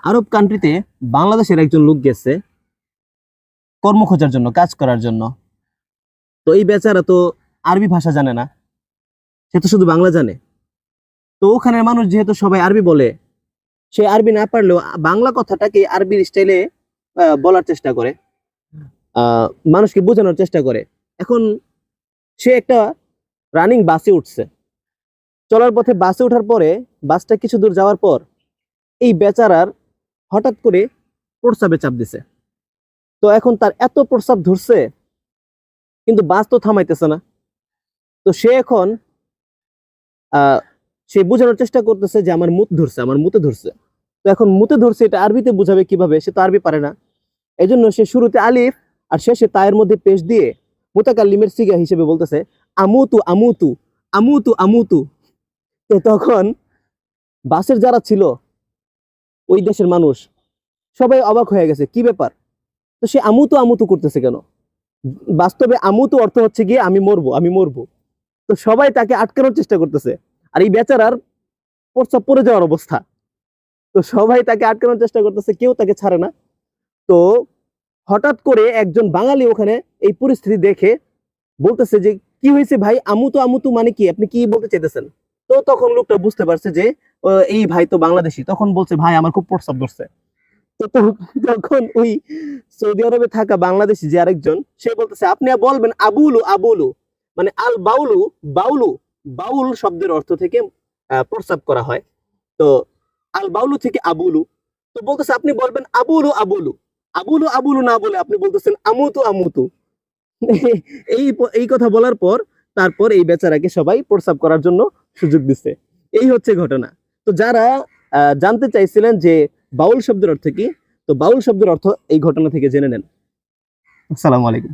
আরব কান্ট্রিতে বাংলাদেশের একজন লোক গেছে কর্ম খোঁজার জন্য, কাজ করার জন্য। তো এই বেচারা তো আরবি ভাষা জানে না, সে তো শুধু বাংলা জানে। তো ওখানের মানুষ যেহেতু সবাই আরবি বলে, সে আরবি না পারলেও বাংলা কথাটাকে আরবির স্টাইলে বলার চেষ্টা করে, মানুষকে বোঝানোর চেষ্টা করে। এখন সে একটা রানিং বাসে উঠছে, চলার পথে বাসে ওঠার পরে বাসটা কিছু দূর যাওয়ার পর এই বেচারার হঠাৎ করে প্রস্রাবে চাপ দিছে। তো এখন তার এত প্রস্রাব ধরছে, কিন্তু বাস তো থামাইতেছে না। তো সে এখন সে বোঝানোর চেষ্টা করতেছে যে আমার মুত ধরছে, আমার মুতে ধরছে। তো এখন মুতে ধরছে এটা আরবিতে বুঝাবে কিভাবে, সে তো আরবি পারে না। এই জন্য সে শুরুতে আলিফ আর শেষে তায়ের মধ্যে পেশ দিয়ে মুতাকাল্লিমের সিগা হিসেবে বলতেছে আমুতু আমুতু আমুতু আমুতু। তো তখন বাসের যারা ছিল, ওই দেশের মানুষ সবাই অবাক হয়ে গেছে, কি ব্যাপার? তো সে আমুতু আমুতু করতেছে কেন? বাস্তবে আমুতু অর্থ হচ্ছে গিয়ে আমি মরবো, আমি মরবো। তো সবাই তাকে আটকানোর চেষ্টা করতেছে, আর এই বেচারার প্রস্রাব পড়ে যাওয়ার অবস্থা। তো সবাই তাকে আটকানোর চেষ্টা করতেছে, কেউ তাকে ছাড়ে না। তো হঠাৎ করে একজন বাঙালি ওখানে এই পরিস্থিতি দেখে বলতেছে যে কি হয়েছে ভাই, আমুতু আমুতু মানে কি, আপনি কি বলতে চাইতেছেন? তো তখন লোকটা বুঝতে পারছে যে এই ভাই তো বাংলাদেশি। তখন বলছে ভাই আমার খুব প্রস্রাব ধরছে। তখন ওই সৌদি আরবে থাকা বাংলাদেশি যে আরেকজন, সে বলতেছে আপনি বলবেন আবুলু আবুলু, মানে আল বাউলু, বাউলু, বাউল শব্দের অর্থ থেকে প্রস্রাব করা হয়। তো আল বাউলু থেকে আবুলু। তো বলতেছে আপনি বলবেন আবুলু আবুলু, আবুলু আবুলু না বলে আপনি বলতেছেন আমুতু আমুতু। এই এই কথা বলার পর তারপর এই বেচারাকে সবাই প্রস্রাব করার জন্য সুযোগ দিচ্ছে। এই হচ্ছে ঘটনা। তো যারা জানতে চাইছিলেন যে বাউল শব্দের অর্থ কি, তো বাউল শব্দের অর্থ এই ঘটনা থেকে জেনে নেন। আসসালামু আলাইকুম।